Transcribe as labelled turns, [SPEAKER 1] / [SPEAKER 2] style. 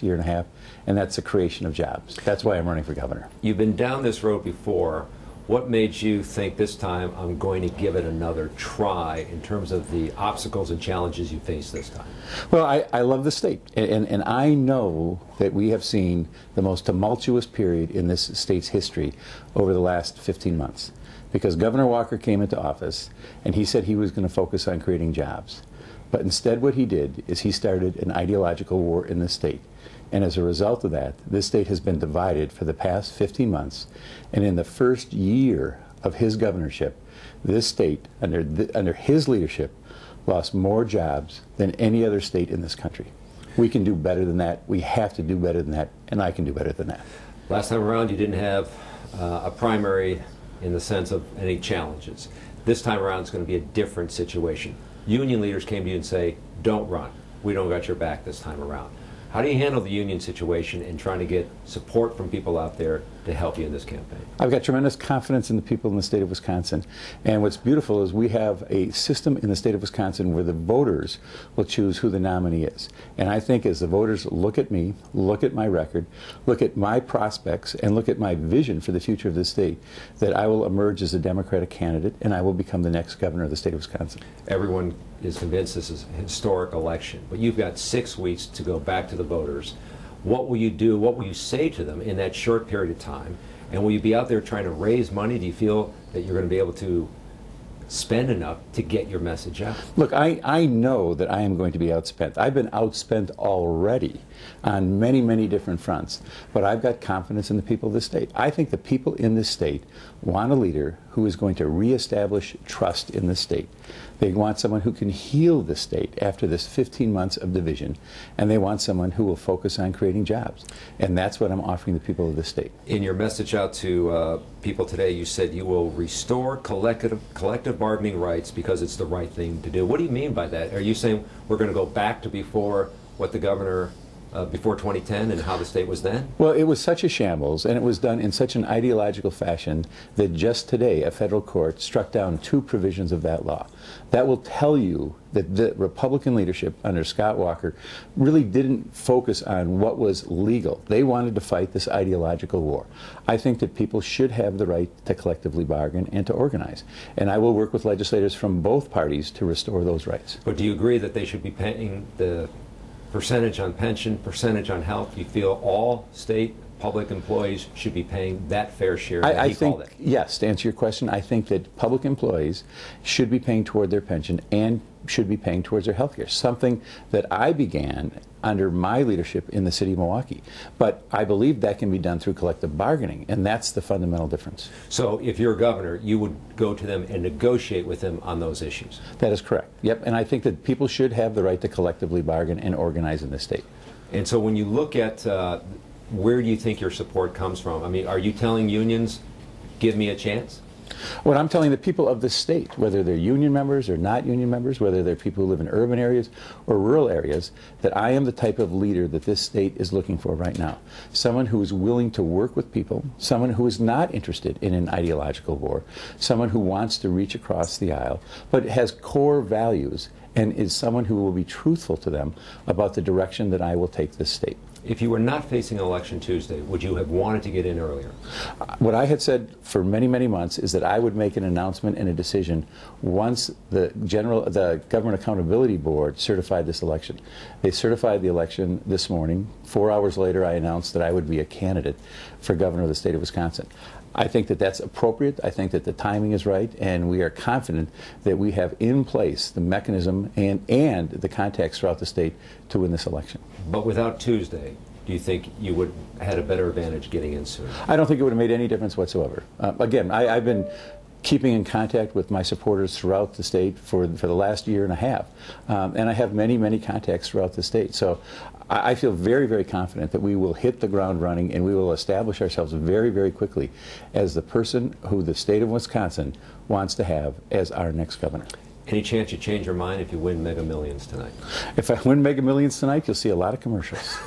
[SPEAKER 1] year and a half, and that's the creation of jobs. That's why I'm running for governor.
[SPEAKER 2] You've been down this road before. What made you think this time I'm going to give it another try in terms of the obstacles and challenges you face this time?
[SPEAKER 1] Well, I love the state, and I know that we have seen the most tumultuous period in this state's history over the last 15 months. Because Governor Walker came into office and he said he was going to focus on creating jobs. But instead what he did is he started an ideological war in the state. And as a result of that, this state has been divided for the past 15 months. And in the first year of his governorship, this state, under his leadership, lost more jobs than any other state in this country. We can do better than that. We have to do better than that. And I can do better than that.
[SPEAKER 2] Last time around, you didn't have a primary in the sense of any challenges. This time around, it's going to be a different situation. Union leaders came to you and say, don't run. We don't got your back this time around. How do you handle the union situation and trying to get support from people out there to help you in this campaign?
[SPEAKER 1] I've got tremendous confidence in the people in the state of Wisconsin. And what's beautiful is we have a system in the state of Wisconsin where the voters will choose who the nominee is. And I think as the voters look at me, look at my record, look at my prospects, and look at my vision for the future of this state, that I will emerge as a Democratic candidate and I will become the next governor of the state of Wisconsin.
[SPEAKER 2] Everyone is convinced this is a historic election, but you've got 6 weeks to go back to the voters. What will you do? What will you say to them in that short period of time? And will you be out there trying to raise money? Do you feel that you're going to be able to spend enough to get your message out?
[SPEAKER 1] Look, I know that I am going to be outspent. I've been outspent already on many, many different fronts, but I've got confidence in the people of this state. I think the people in this state want a leader who is going to reestablish trust in the state. They want someone who can heal the state after this 15 months of division, and they want someone who will focus on creating jobs. And that's what I'm offering the people of this state.
[SPEAKER 2] In your message out to people today, you said you will restore collective bargaining rights because it's the right thing to do. What do you mean by that? Are you saying we're going to go back to before what the governor before 2010 and how the state was then?
[SPEAKER 1] Well, it was such a shambles, and it was done in such an ideological fashion that just today a federal court struck down 2 provisions of that law. That will tell you that the Republican leadership under Scott Walker really didn't focus on what was legal. They wanted to fight this ideological war. I think that people should have the right to collectively bargain and to organize. And I will work with legislators from both parties to restore those rights.
[SPEAKER 2] But do you agree that they should be paying the percentage on pension, percentage on health? You feel all state public employees should be paying that fair share that he called it?
[SPEAKER 1] Yes, to answer your question, I think that public employees should be paying toward their pension and should be paying towards their health care, something that I began under my leadership in the city of Milwaukee. But I believe that can be done through collective bargaining, and that's the fundamental difference.
[SPEAKER 2] So if you're a governor, you would go to them and negotiate with them on those issues?
[SPEAKER 1] That is correct. Yep, and I think that people should have the right to collectively bargain and organize in this state.
[SPEAKER 2] And so when you look at where do you think your support comes from? I mean, are you telling unions, give me a chance?
[SPEAKER 1] What I'm telling the people of this state, whether they're union members or not union members, whether they're people who live in urban areas or rural areas, that I am the type of leader that this state is looking for right now. Someone who is willing to work with people, someone who is not interested in an ideological war, someone who wants to reach across the aisle, but has core values and is someone who will be truthful to them about the direction that I will take this state.
[SPEAKER 2] If you were not facing election Tuesday, would you have wanted to get in earlier?
[SPEAKER 1] What I had said for many, many months is that I would make an announcement and a decision once the Government Accountability Board certified this election. They certified the election this morning. 4 hours later, I announced that I would be a candidate for governor of the state of Wisconsin. I think that that's appropriate. I think that the timing is right, and we are confident that we have in place the mechanism and the contacts throughout the state to win this election.
[SPEAKER 2] But without Tuesday, do you think you would have had a better advantage getting in sooner?
[SPEAKER 1] I don't think it would have made any difference whatsoever. Again, I've been keeping in contact with my supporters throughout the state for the last year and a half. And I have many, many contacts throughout the state. So I feel very, very confident that we will hit the ground running and we will establish ourselves very, very quickly as the person who the state of Wisconsin wants to have as our next governor.
[SPEAKER 2] Any chance you change your mind if you win Mega Millions tonight?
[SPEAKER 1] If I win Mega Millions tonight, you'll see a lot of commercials.